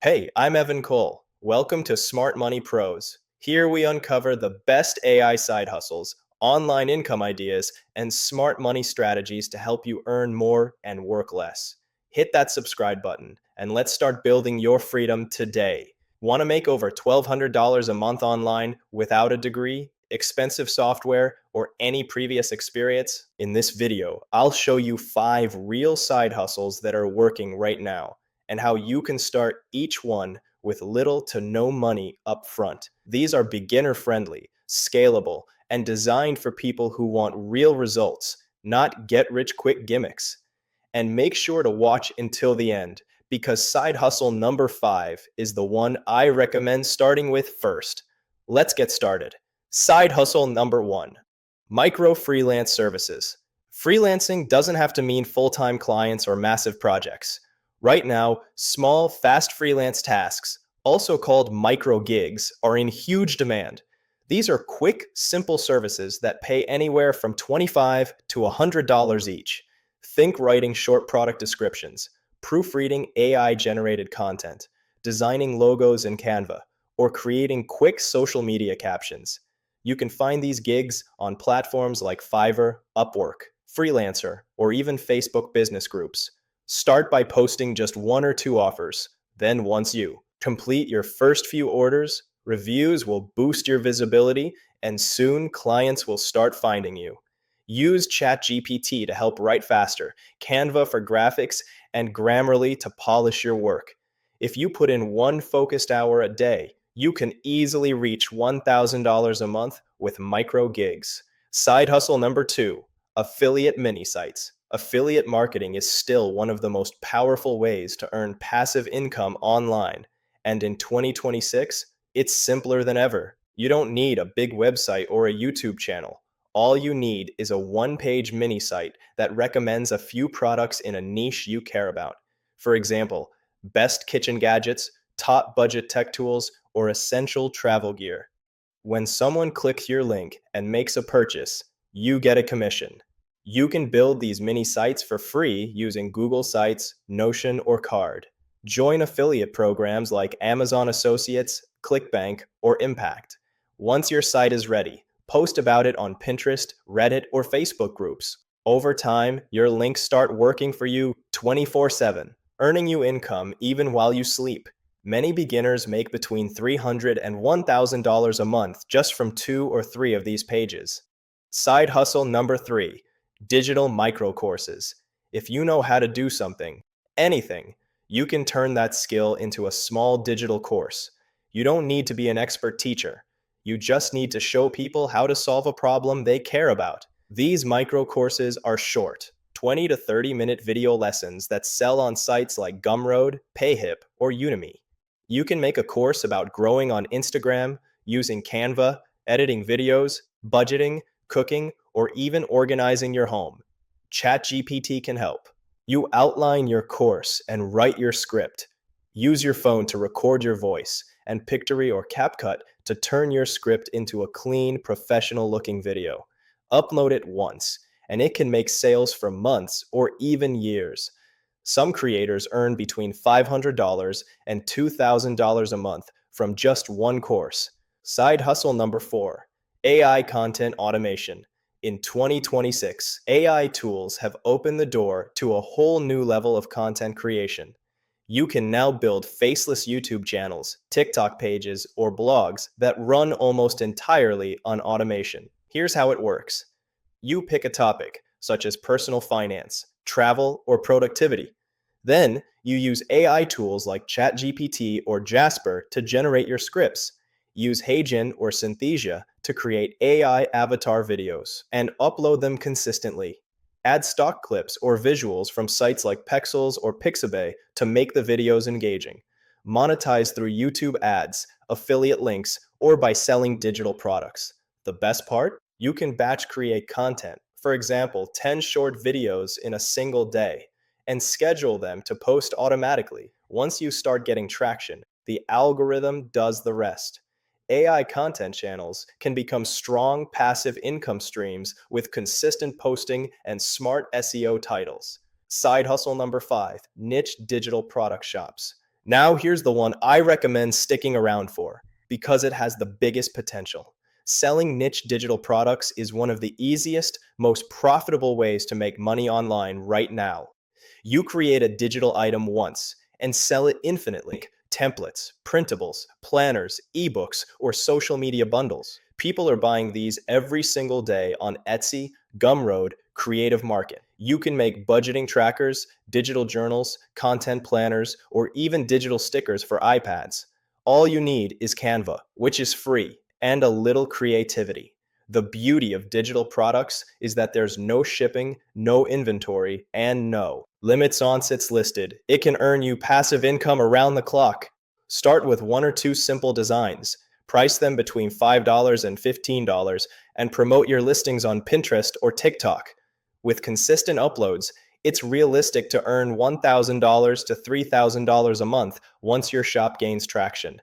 Hey, I'm Evan Cole. Welcome to Smart Money Pros. Here we uncover the best AI side hustles, online income ideas, and smart money strategies to help you earn more and work less. Hit that subscribe button and let's start building your freedom today. Want to make over $1,200 a month online without a degree, expensive software, or any previous experience? In this video, I'll show you 5 real side hustles that are working right now and how you can start each one with little to no money up front. These are beginner friendly, scalable, and designed for people who want real results, not get rich quick gimmicks. And make sure to watch until the end because side hustle number 5 is the one I recommend starting with first. Let's get started. Side hustle number 1, micro freelance services. Freelancing doesn't have to mean full time clients or massive projects. Right now, small, fast freelance tasks, also called micro gigs, are in huge demand. These are quick, simple services that pay anywhere from $25 to $100 each. Think writing short product descriptions, proofreading AI generated content, designing logos in Canva, or creating quick social media captions. You can find these gigs on platforms like Fiverr, Upwork, Freelancer, or even Facebook business groups. Start by posting just 1 or 2 offers. Then, once you complete your first few orders, reviews will boost your visibility, and soon clients will start finding you. Use ChatGPT to help write faster, Canva for graphics, and Grammarly to polish your work. If you put in 1 focused hour a day, you can easily reach $1,000 a month with micro gigs. Side hustle number 2, affiliate mini sites. Affiliate marketing is still one of the most powerful ways to earn passive income online. And in 2026, it's simpler than ever. You don't need a big website or a YouTube channel. All you need is a 1 page mini site that recommends a few products in a niche you care about. For example, best kitchen gadgets, top budget tech tools, or essential travel gear. When someone clicks your link and makes a purchase, you get a commission. You can build these mini sites for free using Google Sites, Notion, or Card. Join affiliate programs like Amazon Associates, ClickBank, or Impact. Once your site is ready, post about it on Pinterest, Reddit, or Facebook groups. Over time, your links start working for you 24/7, earning you income even while you sleep. Many beginners make between $300 and $1,000 a month just from 2 or 3 of these pages. Side hustle number 3, digital micro courses. If you know how to do something, anything, you can turn that skill into a small digital course. You don't need to be an expert teacher. You just need to show people how to solve a problem they care about. These micro courses are short, 20 to 30-minute video lessons that sell on sites like Gumroad, Payhip, or Udemy. You can make a course about growing on Instagram, using Canva, editing videos, budgeting, cooking, or even organizing your home. ChatGPT can help. You outline your course and write your script. Use your phone to record your voice, and Pictory or CapCut to turn your script into a clean, professional looking video. Upload it once, and it can make sales for months or even years. Some creators earn between $500 and $2,000 a month from just one course. Side hustle number 4, AI content automation. In 2026, AI tools have opened the door to a whole new level of content creation. You can now build faceless YouTube channels, TikTok pages, or blogs that run almost entirely on automation. Here's how it works. You pick a topic, such as personal finance, travel, or productivity. Then, you use AI tools like ChatGPT or Jasper to generate your scripts. Use HeyGen or Synthesia to create AI avatar videos and upload them consistently. Add stock clips or visuals from sites like Pexels or Pixabay to make the videos engaging. Monetize through YouTube ads, affiliate links, or by selling digital products. The best part? You can batch create content, for example, 10 short videos in a single day, and schedule them to post automatically. Once you start getting traction, the algorithm does the rest. AI content channels can become strong passive income streams with consistent posting and smart SEO titles. Side hustle number 5, niche digital product shops. Now, here's the one I recommend sticking around for because it has the biggest potential. Selling niche digital products is one of the easiest, most profitable ways to make money online right now. You create a digital item once and sell it infinitely. Templates, printables, planners, ebooks, or social media bundles. People are buying these every single day on Etsy, Gumroad, Creative Market. You can make budgeting trackers, digital journals, content planners, or even digital stickers for iPads. All you need is Canva, which is free, and a little creativity. The beauty of digital products is that there's no shipping, no inventory, and no limits on sits listed. It can earn you passive income around the clock. Start with one or two simple designs, price them between $5 and $15, and promote your listings on Pinterest or TikTok. With consistent uploads, it's realistic to earn $1,000 to $3,000 a month once your shop gains traction.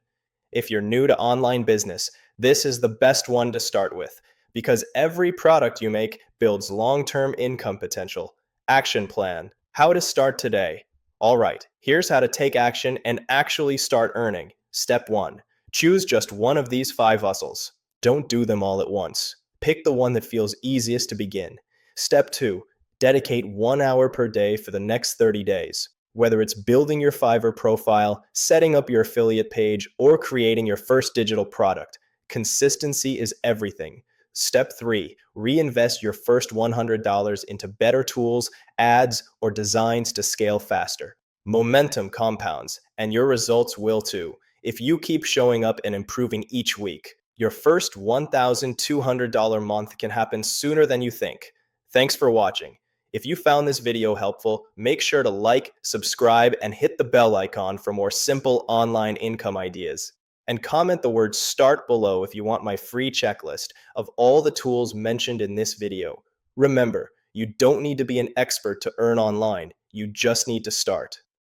If you're new to online business, this is the best one to start with because every product you make builds long-term income potential. Action plan. How to start today. All right, here's how to take action and actually start earning. Step 1. Choose just one of these 5 hustles. Don't do them all at once. Pick the one that feels easiest to begin. Step 2. Dedicate 1 hour per day for the next 30 days. Whether it's building your Fiverr profile, setting up your affiliate page, or creating your first digital product, consistency is everything. Step 3, reinvest your first $100 into better tools, ads, or designs to scale faster. Momentum compounds, and your results will too. If you keep showing up and improving each week, your first $1,200 month can happen sooner than you think. Thanks for watching. If you found this video helpful, make sure to like, subscribe, and hit the bell icon for more simple online income ideas. And comment the word START below if you want my free checklist of all the tools mentioned in this video. Remember, you don't need to be an expert to earn online. You just need to start.